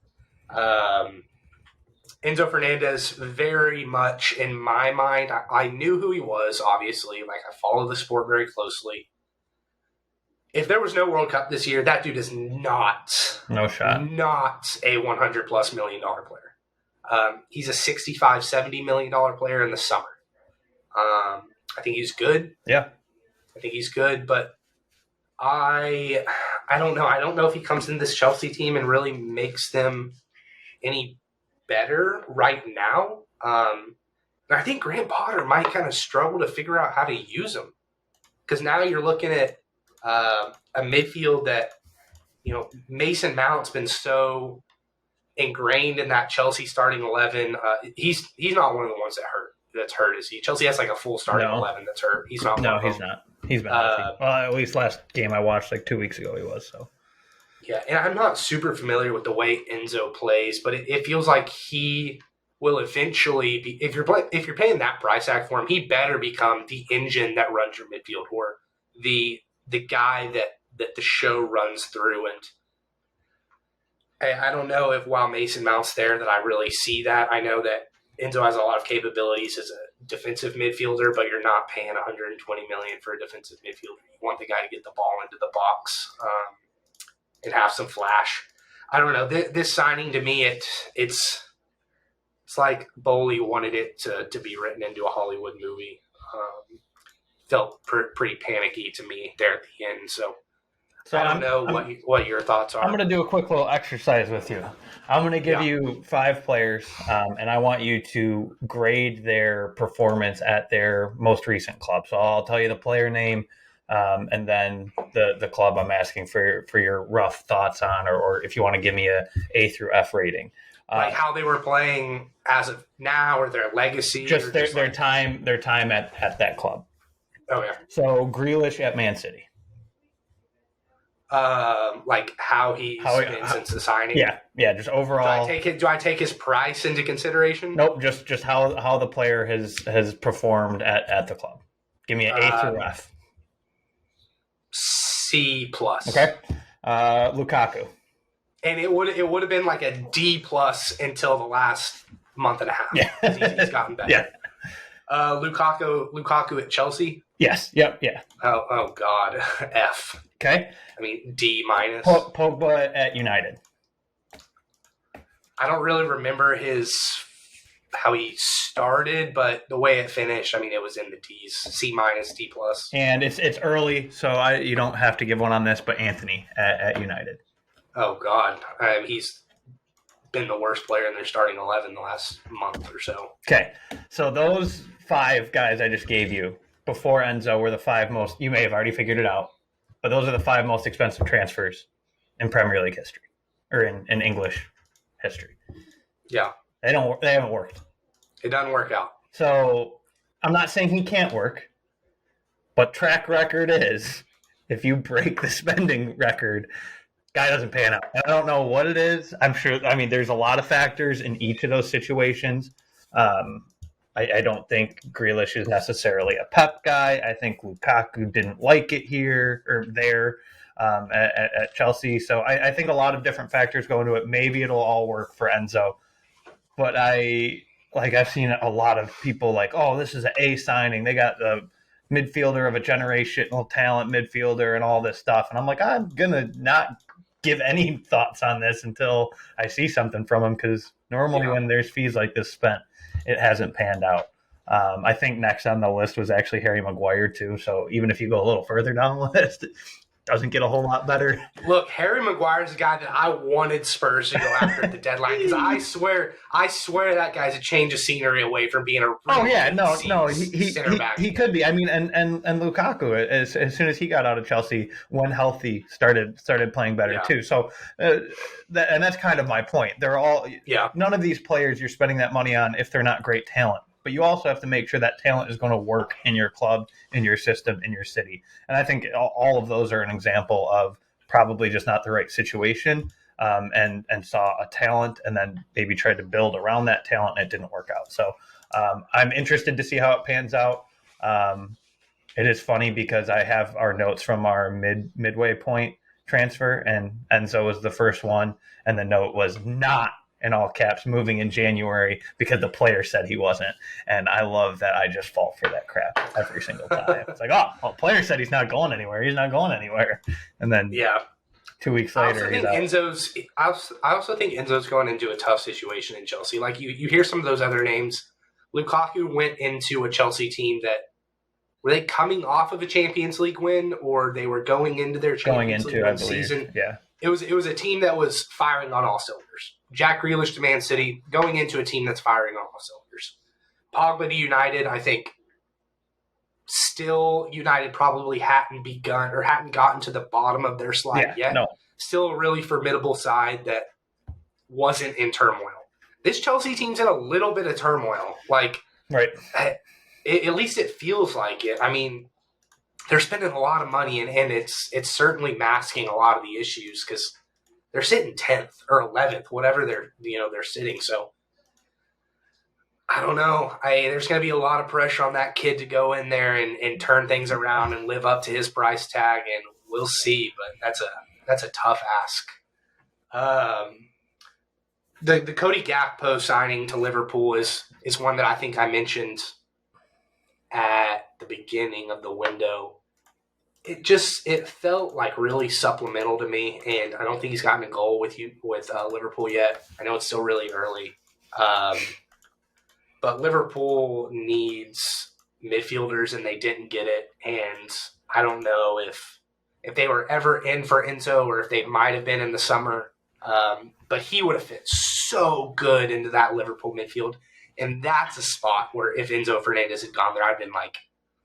Enzo Fernandez, very much in my mind, I knew who he was, obviously. Like, I follow the sport very closely. If there was no World Cup this year, that dude is not a $100+ million player. He's a $65-70 million player in the summer. I think he's good. Yeah. I think he's good, but I don't know. I don't know if he comes in this Chelsea team and really makes them any better right now. I think Graham Potter might kind of struggle to figure out how to use him, because now you're looking at a midfield that, Mason Mount's been so ingrained in that Chelsea starting 11. He's not one of the ones that's hurt, is he? Chelsea has like a full starting 11 that's hurt. He's not. No, he's not. He's been healthy. Well, at least last game I watched like 2 weeks ago, he was. So yeah, and I'm not super familiar with the way Enzo plays, but it feels like he will eventually be. If you're paying that price tag for him, he better become the engine that runs your midfield, or the guy that the show runs through. And I don't know if while Mason Mount's there that I really see that. I know that Enzo has a lot of capabilities as a defensive midfielder, but you're not paying $120 million for a defensive midfielder. You want the guy to get the ball into the box and have some flash. I don't know. This signing to me, it's like Bowley wanted it to be written into a Hollywood movie. Felt pretty panicky to me there at the end. So I don't know what your thoughts are. I'm going to do a quick little exercise with you. I'm going to give you 5 players, and I want you to grade their performance at their most recent club. So I'll tell you the player name, and then the club I'm asking for your rough thoughts on, or if you want to give me a through F rating. Like how they were playing as of now, or their legacy? Just their time at that club. Oh, yeah. So Grealish at Man City. Like how he's been since the signing. Yeah. Just overall. Do I take his price into consideration? Nope. Just how the player has performed at the club. Give me an A through F. C+. Okay. Lukaku. And it would have been like a D+ until the last month and a half. Yeah. He's gotten better. Yeah. Lukaku at Chelsea. Yes. Yep. Yeah. Oh God. F. Okay. I mean D-. Pogba at United. I don't really remember how he started, but the way it finished, I mean, it was in the D's. C-, D+. And it's early, so you don't have to give one on this. But Anthony at United. Oh God, he's been the worst player in their starting 11 the last month or so. Okay, so those 5 guys I just gave you before Enzo were the 5 most. You may have already figured it out, but those are the 5 most expensive transfers in Premier League history, or in English history. Yeah, they haven't worked. It doesn't work out. So I'm not saying he can't work, but track record is if you break the spending record, guy doesn't pan out. I don't know what it is. I'm sure. I mean, there's a lot of factors in each of those situations. I don't think Grealish is necessarily a Pep guy. I think Lukaku didn't like it here or there at Chelsea. So I think a lot of different factors go into it. Maybe it'll all work for Enzo. But I've seen a lot of people like, oh, this is an A signing. They got the midfielder of a generational talent midfielder and all this stuff. And I'm like, I'm going to not give any thoughts on this until I see something from him, because normally when there's fees like this spent, it hasn't panned out. I think next on the list was actually Harry Maguire too. So even if you go a little further down the list, it doesn't get a whole lot better. Look, Harry Maguire is a guy that I wanted Spurs to go after at the deadline, because I swear that guy's a change of scenery away from being a center back. He could be. I mean, and Lukaku, as soon as he got out of Chelsea, when healthy, started playing better too. So that's kind of my point. They're all none of these players you're spending that money on if they're not great talent. But you also have to make sure that talent is going to work in your club, in your system, in your city. And I think all of those are an example of probably just not the right situation, and saw a talent and then maybe tried to build around that talent and it didn't work out. So I'm interested to see how it pans out. It is funny because I have our notes from our midway point transfer, and Enzo was the first one. And the note was not, in all caps, moving in January because the player said he wasn't. And I love that I just fall for that crap every single time. It's like, player said he's not going anywhere. He's not going anywhere. And then 2 weeks later, I also think Enzo's going into a tough situation in Chelsea. Like you hear some of those other names. Lukaku went into a Chelsea team that, were they coming off of a Champions League win, or they were going into their Champions League season? Yeah. It was a team that was firing on all cylinders. Jack Grealish to Man City, going into a team that's firing on all cylinders. Pogba to United, I think still United probably hadn't gotten to the bottom of their slide yet. No. Still a really formidable side that wasn't in turmoil. This Chelsea team's in a little bit of turmoil. Like, right. At least it feels like it. I mean, they're spending a lot of money, and it's certainly masking a lot of the issues because they're sitting 10th or 11th, whatever they're sitting. So I don't know. There's going to be a lot of pressure on that kid to go in there and turn things around and live up to his price tag, and we'll see. But that's a tough ask. The Cody Gakpo signing to Liverpool is one that I think I mentioned at the beginning of the window. It felt like really supplemental to me, and I don't think he's gotten a goal with Liverpool yet. I know it's still really early, but Liverpool needs midfielders, and they didn't get it. And I don't know if they were ever in for Enzo or if they might have been in the summer. But he would have fit so good into that Liverpool midfield. And that's a spot where if Enzo Fernandez had gone there, I'd been like,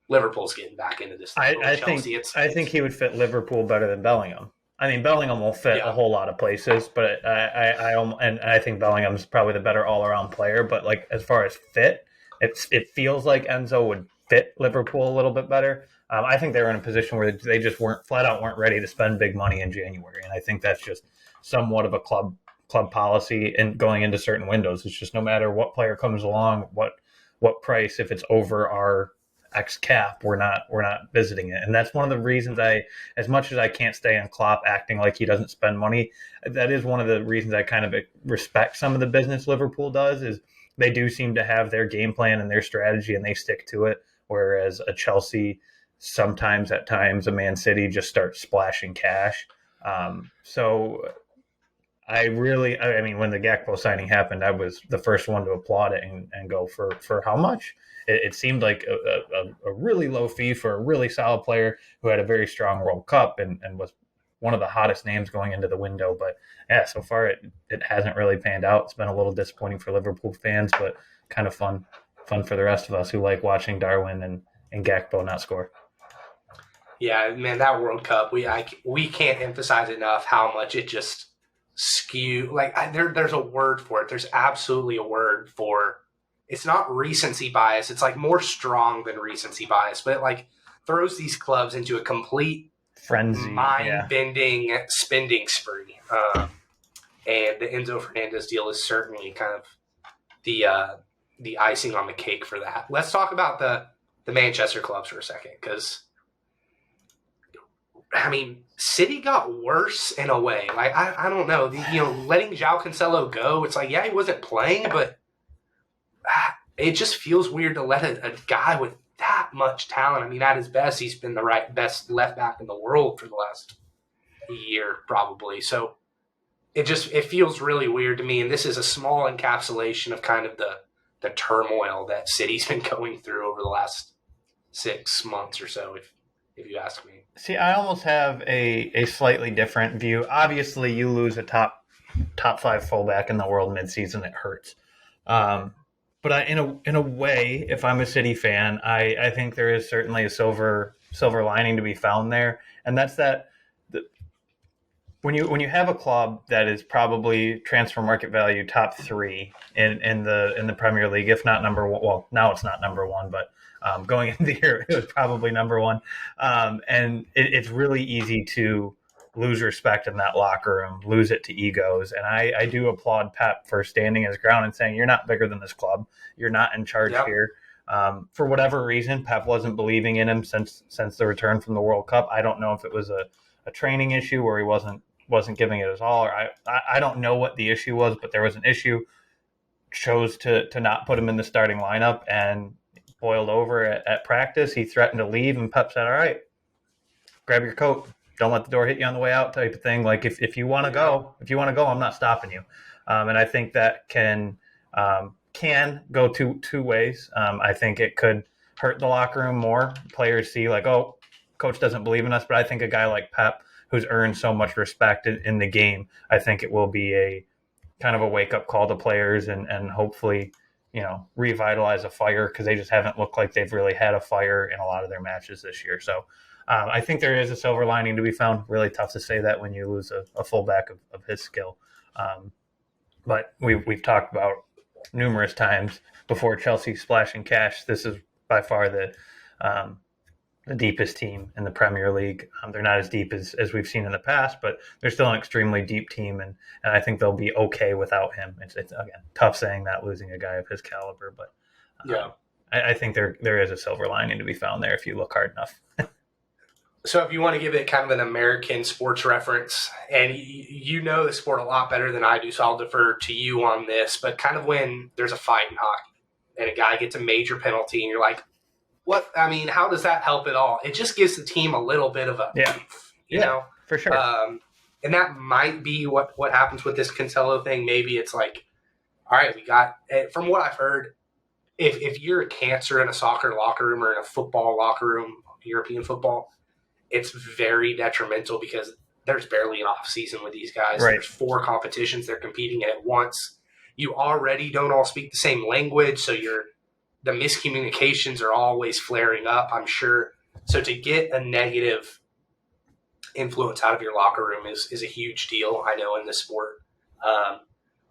Liverpool's getting back into this. I think he would fit Liverpool better than Bellingham. I mean, Bellingham will fit a whole lot of places, but I think Bellingham's probably the better all-around player. But like as far as fit, it feels like Enzo would fit Liverpool a little bit better. I think they were in a position where they just weren't ready to spend big money in January, and I think that's just somewhat of a club policy and going into certain windows. It's just no matter what player comes along, what price, if it's over our X cap, we're not visiting it. And that's one of the reasons as much as I can't stay on Klopp acting like he doesn't spend money, that is one of the reasons I kind of respect some of the business Liverpool does, is they do seem to have their game plan and their strategy and they stick to it. Whereas a Chelsea, sometimes at times a Man City just starts splashing cash. So I mean, when the Gakpo signing happened, I was the first one to applaud it and go for how much? It seemed like a really low fee for a really solid player who had a very strong World Cup and was one of the hottest names going into the window. But yeah, so far it hasn't really panned out. It's been a little disappointing for Liverpool fans, but kind of fun for the rest of us who like watching Darwin and Gakpo not score. Yeah, man, that World Cup, we can't emphasize enough how much it just skewed. Like there's a word for it. There's absolutely a word for. It's not recency bias. It's like more strong than recency bias, but it like throws these clubs into a complete frenzy, mind-bending spending spree. And the Enzo Fernandez deal is certainly kind of the icing on the cake for that. Let's talk about the Manchester clubs for a second, because I mean, City got worse in a way. Like I don't know, letting João Cancelo go. It's like, yeah, he wasn't playing, but it just feels weird to let a guy with that much talent. I mean, at his best, he's been the best left back in the world for the last year, probably. So it feels really weird to me. And this is a small encapsulation of kind of the turmoil that City's been going through over the last 6 months or so, if you ask me. See, I almost have a slightly different view. Obviously, you lose a top 5 fullback in the world midseason, it hurts. But in a way, if I'm a City fan, I think there is certainly a silver lining to be found there, and that's that when you have a club that is probably transfer market value top 3 in the Premier League, if not number 1. Well, now it's not number 1, but going into the year, it was probably number 1, and it's really easy to lose respect in that locker room, lose it to egos. And I do applaud Pep for standing his ground and saying, you're not bigger than this club. You're not in charge here. For whatever reason, Pep wasn't believing in him since the return from the World Cup. I don't know if it was a training issue where he wasn't giving it his all, or I don't know what the issue was, but there was an issue. Chose to not put him in the starting lineup and boiled over at practice. He threatened to leave, and Pep said, all right, grab your coat. Don't let the door hit you on the way out, type of thing. Like if you want to go, I'm not stopping you. And I think that can go two ways. I think it could hurt the locker room more. Players see like, oh, coach doesn't believe in us. But I think a guy like Pep, who's earned so much respect in the game, I think it will be a kind of a wake up call to players and hopefully, revitalize a fire, because they just haven't looked like they've really had a fire in a lot of their matches this year. So I think there is a silver lining to be found. Really tough to say that when you lose a fullback of his skill. But we've talked about numerous times before Chelsea splashing cash. This is by far the deepest team in the Premier League. They're not as deep as we've seen in the past, but they're still an extremely deep team, and I think they'll be okay without him. It's again tough saying that, losing a guy of his caliber, but Yeah. I think there is a silver lining to be found there if you look hard enough. So if you want to give it kind of an American sports reference, and you know the sport a lot better than I do, so I'll defer to you on this, but kind of when there's a fight in hockey and a guy gets a major penalty and you're like, what? I mean, how does that help at all? It just gives the team a little bit of a, you know? For sure. And that might be what happens with this Cancelo thing. Maybe it's like, all right, we got, from what I've heard, if you're a cancer in a soccer locker room or in a football locker room, European football, it's very detrimental because there's barely an off season with these guys. Right. There's 4 competitions they're competing in at once. You already don't all speak the same language, so the miscommunications are always flaring up, I'm sure. So to get a negative influence out of your locker room is a huge deal, I know, in this sport.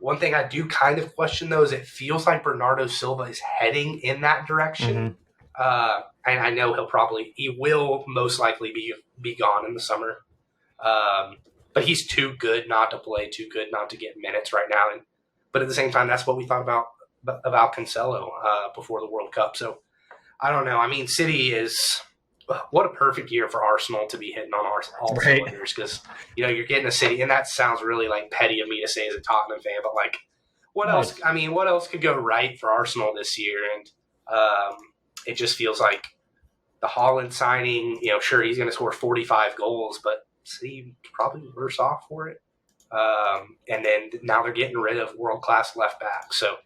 One thing I do kind of question, though, is it feels like Bernardo Silva is heading in that direction. Mm-hmm. And I know he will most likely be gone in the summer. But he's too good not to play, too good not to get minutes right now. But at the same time, that's what we thought about Cancelo before the World Cup. So I don't know. I mean, City is what a perfect year for Arsenal to be hitting on all cylinders because you're getting a City, and that sounds really like petty of me to say as a Tottenham fan, but like what else? I mean, what else could go right for Arsenal this year? And it just feels like the Haaland signing. Sure, he's going to score 45 goals, but City probably worse off for it. And then now they're getting rid of world-class left back. So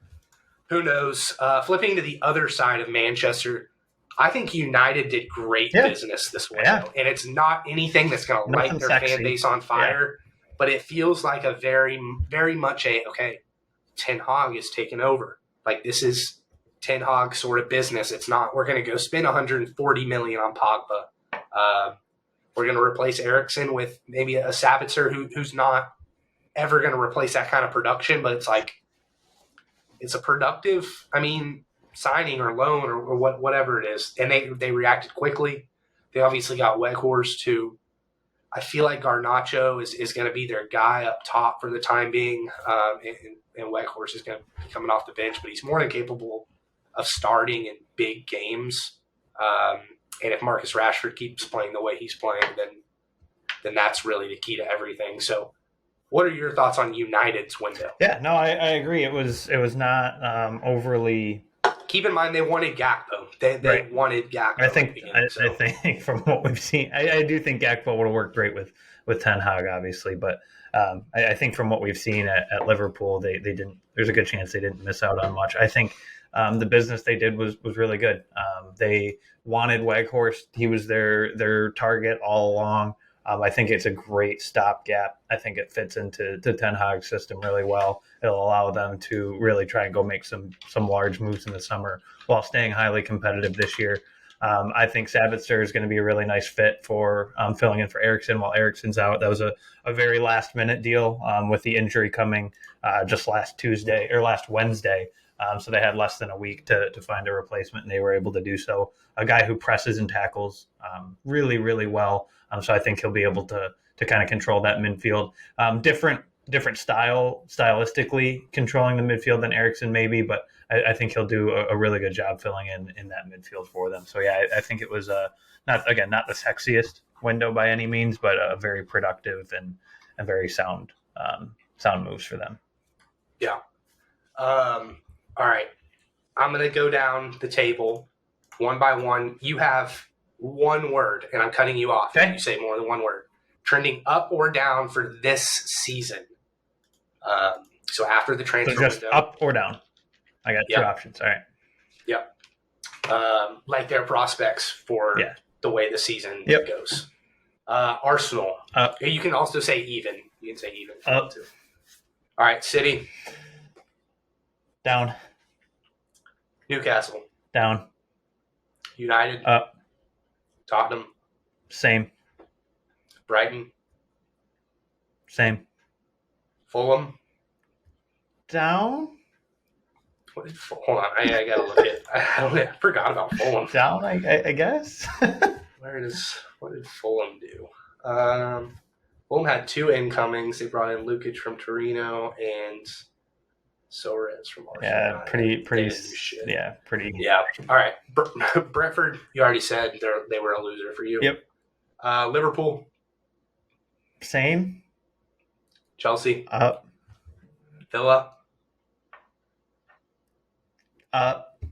who knows? Flipping to the other side of Manchester, I think United did great business this window. And it's not anything that's going to light their fan base on fire, but it feels like a very, very much Ten Hag is taking over. Like this is Ten Hag sort of business. It's not, we're going to go spend 140 million on Pogba. We're going to replace Eriksen with maybe a Sabitzer who's not ever going to replace that kind of production, but it's like it's a productive, signing or loan or whatever it is. And they reacted quickly. They obviously got Weghorst too. I feel like Garnacho is going to be their guy up top for the time being, and Weghorst is going to be coming off the bench, but he's more than capable of starting in big games. And if Marcus Rashford keeps playing the way he's playing, then that's really the key to everything. So what are your thoughts on United's window? Yeah, no, I agree. It was not overly. Keep in mind they wanted Gakpo. They wanted Gakpo. I think from what we've seen, I do think Gakpo would have worked great with Ten Hag, obviously, but I think from what we've seen at Liverpool, they didn't. There's a good chance they didn't miss out on much. I think the business they did was really good. They wanted Weghorst. He was their target all along. I think it's a great stopgap. I think it fits into Ten Hag's system really well. It'll allow them to really try and go make some large moves in the summer while staying highly competitive this year. I think Sabitzer is going to be a really nice fit for filling in for Eriksen while Eriksen's out. That was a very last-minute deal with the injury coming just last Wednesday. So they had less than a week to find a replacement, and they were able to do so. A guy who presses and tackles really, really well. So I think he'll be able to kind of control that midfield. Different stylistically controlling the midfield than Eriksen maybe, but I think he'll do a really good job filling in that midfield for them. So yeah, I think it was not the sexiest window by any means, but a very productive and very sound moves for them. Yeah. All right. I'm going to go down the table one by one. You have one word, and I'm cutting you off if you say more than one word. Trending up or down for this season. So after the transfer window. Up or down? I got two options. All right. Yep. Like their prospects for the way the season goes. Arsenal. You can also say even. You can say even. Too. All right. City. Down. Newcastle. Down. United. Up. Tottenham. Same. Brighton. Same. Fulham. Down? Hold on, I gotta look at. I forgot about Fulham. Down, I guess. What did Fulham do? Fulham had 2 incomings. They brought in Lukic from Torino and Soares from Arsenal. Yeah, pretty. Shit. Yeah, pretty. Yeah. All right. Brentford, you already said they were a loser for you. Yep. Liverpool. Same. Chelsea. Up. Villa. Up.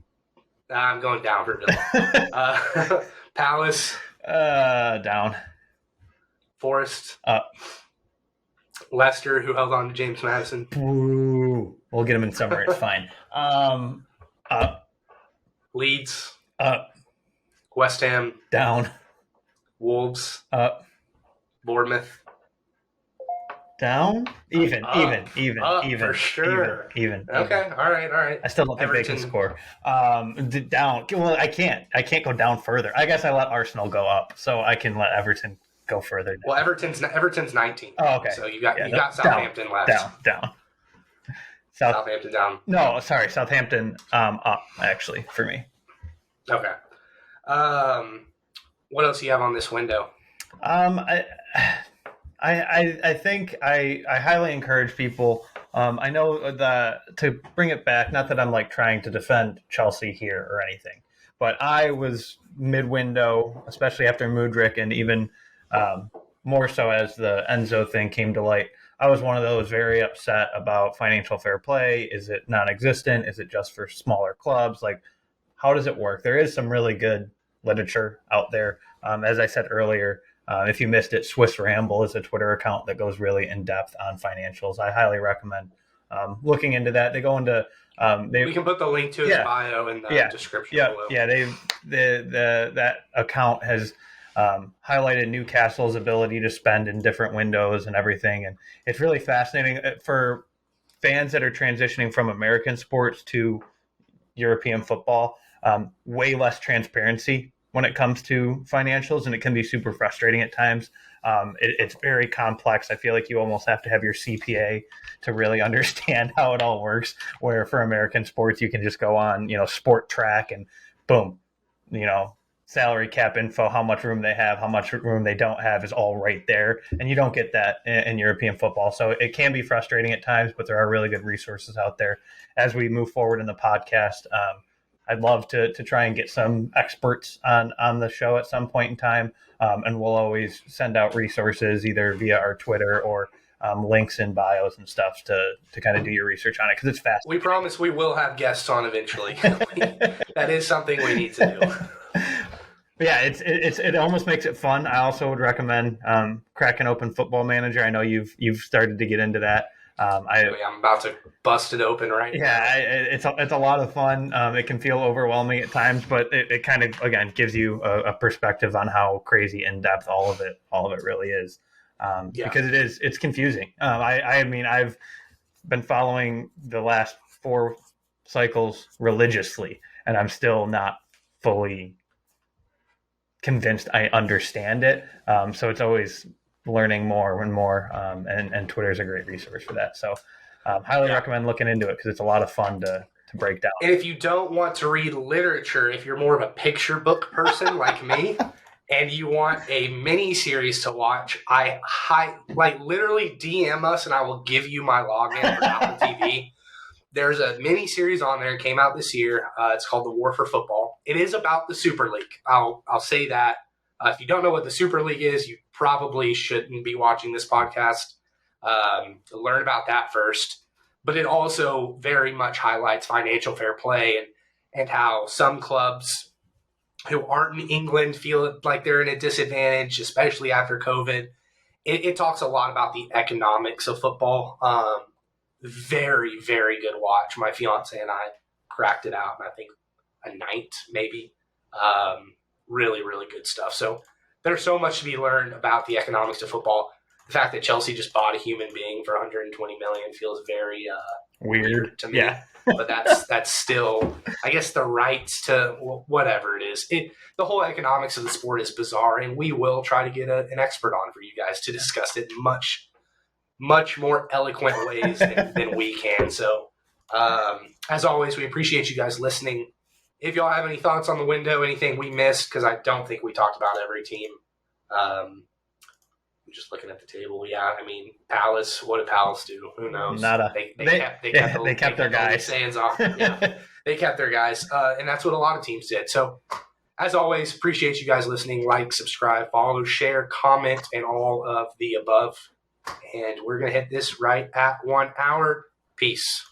I'm going down for Villa. Palace. Down. Forest. Up. Leicester, who held on to James Madison. Ooh. We'll get him in summer. It's fine. Up. Leeds. Up. West Ham. Down. Wolves. Up. Bournemouth. Down. Even. For sure. Even. Okay. All right. I still don't think Everton. They can score. Down. Well, I can't go down further. I guess I let Arsenal go up, so I can let Everton go further down. Well, Everton's 19. Oh, okay. So you got Southampton left. Down. Southampton down. No, sorry, Southampton up actually for me. Okay. What else do you have on this window? I think I highly encourage people. I know that to bring it back, not that I'm like trying to defend Chelsea here or anything, but I was mid-window, especially after Mudryk, and even more so as the Enzo thing came to light. I was one of those very upset about financial fair play. Is it non-existent? Is it just for smaller clubs? Like, how does it work? There is some really good literature out there. As I said earlier, if you missed it, Swiss Ramble is a Twitter account that goes really in depth on financials. I highly recommend looking into that. They go into we can put the link to his bio in the description below. Yeah, that account has highlighted Newcastle's ability to spend in different windows and everything, and it's really fascinating for fans that are transitioning from American sports to European football. Way less transparency when it comes to financials, and it can be super frustrating at times. It's very complex. I feel like you almost have to have your CPA to really understand how it all works, where for American sports, you can just go on, Sport Track and boom, salary cap info, how much room they have, how much room they don't have is all right there. And you don't get that in European football. So it can be frustrating at times, but there are really good resources out there. As we move forward in the podcast, I'd love to try and get some experts on the show at some point in time. And we'll always send out resources either via our Twitter or links in bios and stuff to kind of do your research on it, because it's fast. We promise we will have guests on eventually. That is something we need to do. Yeah, it almost makes it fun. I also would recommend cracking open Football Manager. I know you've started to get into that. I'm about to bust it open right now. Yeah, it's a lot of fun. It can feel overwhelming at times, but it kind of, again, gives you a perspective on how crazy in depth all of it really is. Because it's confusing. I mean, I've been following the last 4 cycles religiously, and I'm still not fully convinced I understand it. So it's always learning more and more, and Twitter is a great resource for that. So highly recommend looking into it, because it's a lot of fun to break down. And if you don't want to read literature, if you're more of a picture book person like me, and you want a mini series to watch, literally DM us and I will give you my login for Apple TV. There's a mini series on there. It came out this year. It's called The War for Football. It is about the Super League. I'll say that. If you don't know what the Super League is, you probably shouldn't be watching this podcast to learn about that first. But it also very much highlights financial fair play and how some clubs who aren't in England feel like they're in a disadvantage, especially after COVID. It talks a lot about the economics of football. Very, very good watch. My fiance and I cracked it out in, I think, a night, maybe. Really, really good stuff. So there's so much to be learned about the economics of football. The fact that Chelsea just bought a human being for $120 million feels very weird to me. Yeah. But that's still, I guess, the rights to whatever it is. The whole economics of the sport is bizarre, and we will try to get an expert on for you guys to discuss it in much, much more eloquent ways than we can. So As always, we appreciate you guys listening. If y'all have any thoughts on the window, anything we missed, because I don't think we talked about every team. I'm just looking at the table. Yeah, I mean, Palace. What did Palace do? Who knows? They kept their guys. Sands off. Yeah, they kept their guys, and that's what a lot of teams did. So, as always, appreciate you guys listening. Like, subscribe, follow, share, comment, and all of the above. And we're gonna hit this right at 1 hour. Peace.